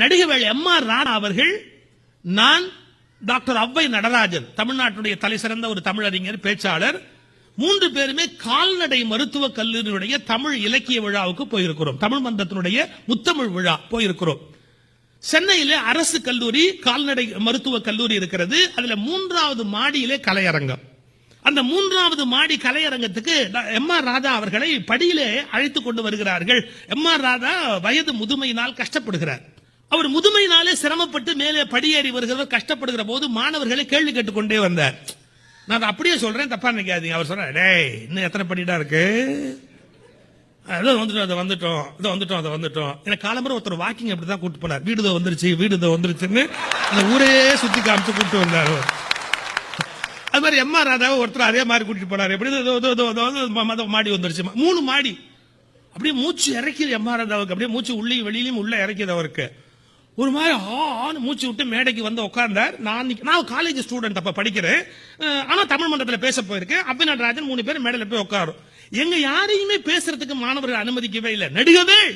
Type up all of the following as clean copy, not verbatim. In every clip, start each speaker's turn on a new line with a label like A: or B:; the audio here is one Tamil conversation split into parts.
A: நடிகவேள் எம்.ஆர். ராதா அவர்கள், நான், டாக்டர் ஔவை நடராஜன், தமிழ்நாட்டுடைய தலை சிறந்த ஒரு தமிழறிஞர், பேச்சாளர், 3 பேருமே கால்நடை மருத்துவக் கல்லூரியுடைய தமிழ் இலக்கிய விழாவுக்கு போயிருக்கிறோம். தமிழ் மன்றத்தினுடைய முத்தமிழ் விழா போயிருக்கிறோம். சென்னையில அரசு கல்லூரி கால்நடை மருத்துவக் கல்லூரி இருக்கிறது. அதுல 3வது மாடியிலே கலையரங்கம். அந்த 3வது மாடி கலையரங்கத்துக்கு எம்.ஆர். ராதா அவர்களை படியிலே அழைத்துக் கொண்டு வருகிறார்கள். எம்.ஆர். ராதா வயது முதுமையினால் கஷ்டப்படுகிறார். அவர் முதுமையினாலே சிரமப்பட்டு மேலே படியேறி வருகிறவர் கஷ்டப்படுகிற போது மாணவர்களை கேள்வி கேட்டுக்கொண்டே வந்தார். நான் அப்படியே சொல்றேன், தப்பா நினைக்காதீங்க. அவர் சொன்னார், டேய் இன்னும் எத்தனை படிடா இருக்கு, வந்துட்டோம். எனக்கு காலம்பரம் ஒருத்தர் வாக்கிங் அப்படிதான் கூட்டு போனார். வீடு வந்துருச்சுன்னு அந்த ஊரே சுத்தி காமிச்சு கூட்டு வந்தார். அது மாதிரி எம்.ஆர். ராதாவை ஒருத்தர் அதே மாதிரி கூட்டிட்டு போனார். எப்படி மாடி வந்துருச்சு, 3 மாடி. அப்படியே மூச்சு இறக்கிது எம்.ஆர். ராதாவுக்கு. அப்படியே மூச்சு உள்ளேயும் வெளியிலும் உள்ள இறக்கிது அவருக்கு. ஒரு மாதிரி ஆன்னு மூச்சு விட்டு மேடைக்கு வந்து உட்கார்ந்தார். நான் காலேஜ் ஸ்டூடெண்ட், அப்ப படிக்கிறேன். ஆனா தமிழ் மன்றத்தில் பேச போயிருக்கேன். ஔவை நடராஜன் 3 பேர் மேடையில போய் உட்காரும். எங்க யாரையுமே பேசுறதுக்கு மாணவர்கள் அனுமதிக்கவே இல்லை. நடிகவேள்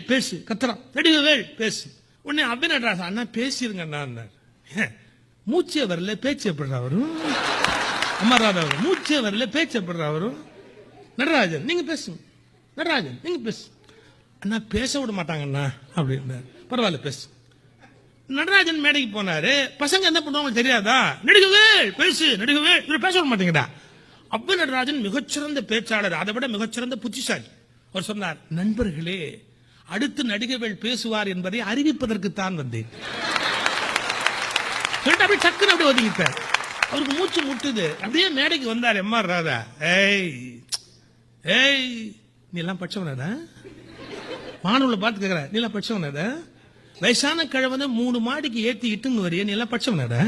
A: பேசு கத்துறான், நடிகவேள் பேசு. உடனே ஔவை நடராஜன், அண்ணா பேசிருங்க அண்ணா. மூச்சே வரல, பேச்சு எப்படிறா வரும்? எம்.ஆர். ராதா மூச்சே வரல, பேச்சு எப்படிறா வரும்? நடராஜன் நீங்க பேசுங்க, நடராஜன் நீங்க பேசு. அண்ணா பேச விட மாட்டாங்கண்ணா அப்படின்னாரு. பரவாயில்ல பேசு. நடராஜன் மேடைக்கு போனாரு. பசங்க என்ன பண்ணுவாங்க தெரியாதா? நடிகவேள் பேசு, நடிகவேள் பேச விட மாட்டேங்கடா. ஔவை நடராஜன் மிகச்சிறந்த பேச்சாளர், அதை விட மிகச்சிறந்த புத்திசாலி. அவர் சொன்னார், நண்பர்களே, அடுத்து நடிகவேள் பேசுவார் என்பதை அறிவிப்பதற்குத்தான் வந்தேன். அப்படி டக்குன்னு அப்படி ஒதுங்கிட்டார். அவருக்கு மூச்சு முட்டுது. அப்படியே மேடைக்கு வந்தார் எம்.ஆர். ராதா. ஏய் நீ எல்லாம் படிச்சவனடா? மாணவர்களை பார்த்து கேட்கிற, நீ எல்லாம் படிச்சவனடா? வயசான கிழவனை 3 மாடிக்கு ஏத்தி இட்டுன்னு வரைய, நீ எல்லாம் படிச்சவனடா?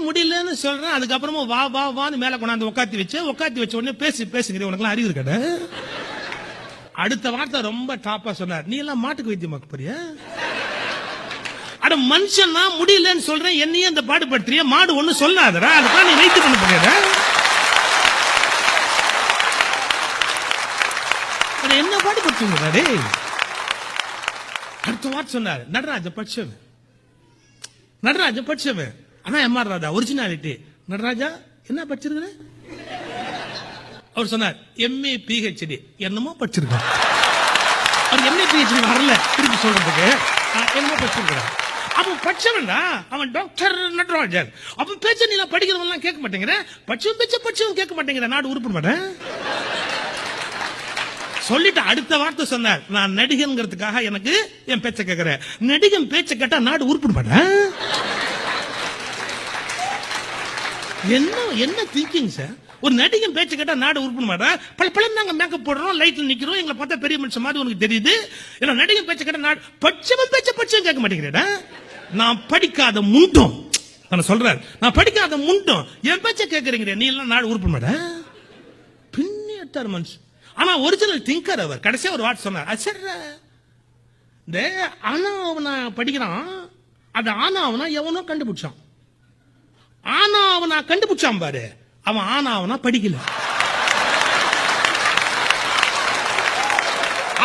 A: முடியலன்னு சொல்றேன். அதுக்கப்புறமா வான்னு மேல கொண்டாந்து உட்காத்தி வச்ச உடனே பேசுகிறேன், உனக்கு அறிவு இருக்கடா? அடுத்த வார்த்தை ரொம்ப டாப்பா சொன்னார், நீ எல்லாம் மாட்டுக்கு வைத்தியமாக்க போறியா? அட மனுஷன், நான் முடியலன்னு சொல்றேன், என்னையே அந்த பாடுபடுத்துறிய? மாடு ஒண்ணு சொல்லாதடா, அதுதான் நீ வைத்தியம் பண்ண போறியா? என்ன பாடுபடுத்துங்க? அடுத்த வார்த்தை சொன்னார், நடராஜன் படிச்சவன். ஆனா எம்.ஆர். ராதா ஒரிஜினாலிட்டி. நடராஜா என்ன படிச்சிருக்கிற? அவர் சொன்னார், எம்.ஏ. PhD என்னமோ படிச்சிருக்கான். அவர் எம்.ஏ. PhD வரல திருப்பி சொல்றதுக்கு, என்னமோ படிச்சிருக்கிறார். அவன் படிச்சவன்டா, அவன் டாக்டர் நடராஜன். அவன் பேச்ச நீ படிக்கிறவன் கேட்க மாட்டேங்கிற, படிச்சவன் கேட்க மாட்டேங்கிற, நாடு உருப்பிட மாட்டேன் சொல்லிட்டு அடுத்த வார்த்தை சொன்னார், நான் நடிகன்கிறதுக்காக எனக்கு என் பேச்ச கேட்கிறேன். நடிகன் பேச்ச கேட்டா நாடு உருப்பிட மாட்டேன். என்ன திங்கிங் சார்? ஒரு நடிகன் பேச்சு கேட்டா நாடு உருப்பிட மாட்டேன். பல நாங்க மேக்கப் போடுறோம், லைட்ல நிக்கிறோம், எங்களை பார்த்தா பெரிய மனுஷன் மாதிரி உனக்கு தெரியுது. ஏன்னா நடிகன் பேச்ச கேட்டா நாடு படிச்சவன் கேட்க மாட்டேங்கிறேடா. நான் படிக்காத முண்டம், நான் சொல்றேன், நான் படிக்காத முண்டம் என் பேச்ச கேட்கறீங்க, நீ எல்லாம் நாடு உருப்பிட மாட்டேன். பின்னிட்டார் மனுஷன். ஆனா ஒரிஜினல் திங்கர் அவர். கடைசியா ஒரு வார்த்தை சொன்னார், இந்த ஆனாவனா படிக்கிறான், அது ஆனாவனா எவனோ கண்டுபிடிச்சான். ஆனாவனா கண்டுபிடிச்சான் பாரு, அவன் ஆனாவனா படிக்கல.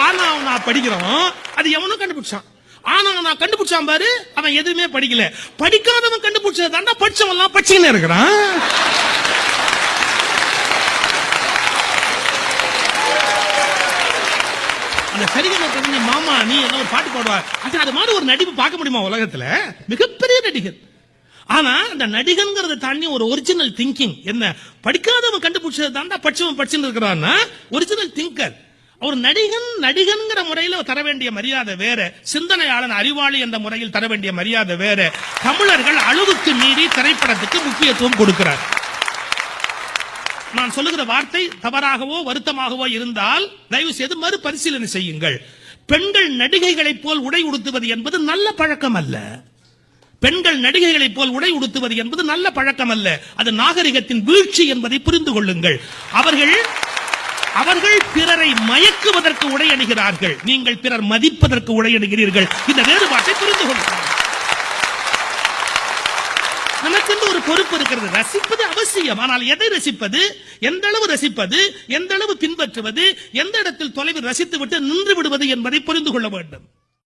A: ஆனாவனா படிக்கிறான், அது எவனோ கண்டுபிடிச்சான். ஆனாவனா கண்டுபிடிச்சான் பாரு, அவன் எதுவுமே படிக்கல. படிக்காதவன் கண்டுபிடிச்சது தாண்டா படிச்சவன் படிச்சுன்னு இருக்கிறான். மாமா நீ என்ன ஒரு பாட்டு பாடுவார், அது மாதிரி ஒரு நடிப்பு பார்க்க முடியுமா உலகத்துல? மிகப்பெரிய நடிகர். ஆனா அந்த நடிகன்கிறத தாண்டி ஒரு ஒரிஜினல் திங்கிங் என்ன, படிக்காதவன் கண்டுபிடிச்சது தாண்டா படிச்சவன் படிச்சுன்னு இருக்கிறான்னா ஒரிஜினல் திங்கர். ஒரு நடிகன்கிற முறையில் தர வேண்டிய மரியாதை வேற, சிந்தனையாளன் அறிவாளி என்ற முறையில் தர வேண்டிய மரியாதை வேற. தமிழர்கள் அளவுக்கு மீறி திரைப்படத்துக்கு முக்கியத்துவம் கொடுக்கிறார். நான் சொல்லுகிற வார்த்தை தவறாகவோ வருத்தமாகவோ இருந்தால் தயவு செய்து மறுபரிசீலனை செய்யுங்கள். பெண்கள் நடிகைகளைப் போல் உடை உடுத்துவது என்பது நல்ல பழக்கம் அல்ல. பெண்கள் நடிகைகளைப் போல் உடை உடுத்துவது என்பது நல்ல பழக்கம் அல்ல. அது நாகரிகத்தின் வீழ்ச்சி என்பதை புரிந்து கொள்ளுங்கள். அவர்கள் பிறரை மயக்குவதற்கு உடை அணிகிறார்கள், நீங்கள் பிறர் மதிப்பதற்கு உடை அணிகிறீர்கள். இந்த வேறுபாட்டை புரிந்து கொள்ளுங்கள். நமக்கு ஒரு ஒரு பொறுப்பு இருக்கிறது. ரசிப்பது அவசியம், ஆனால் எதை ரசிப்பது, எந்த அளவு ரசிப்பது, எந்த அளவு பின்பற்றுவது, எந்த இடத்தில் தொலைவில் ரசித்து விட்டு நின்று விடுவது என்பதை புரிந்து கொள்ள வேண்டும்.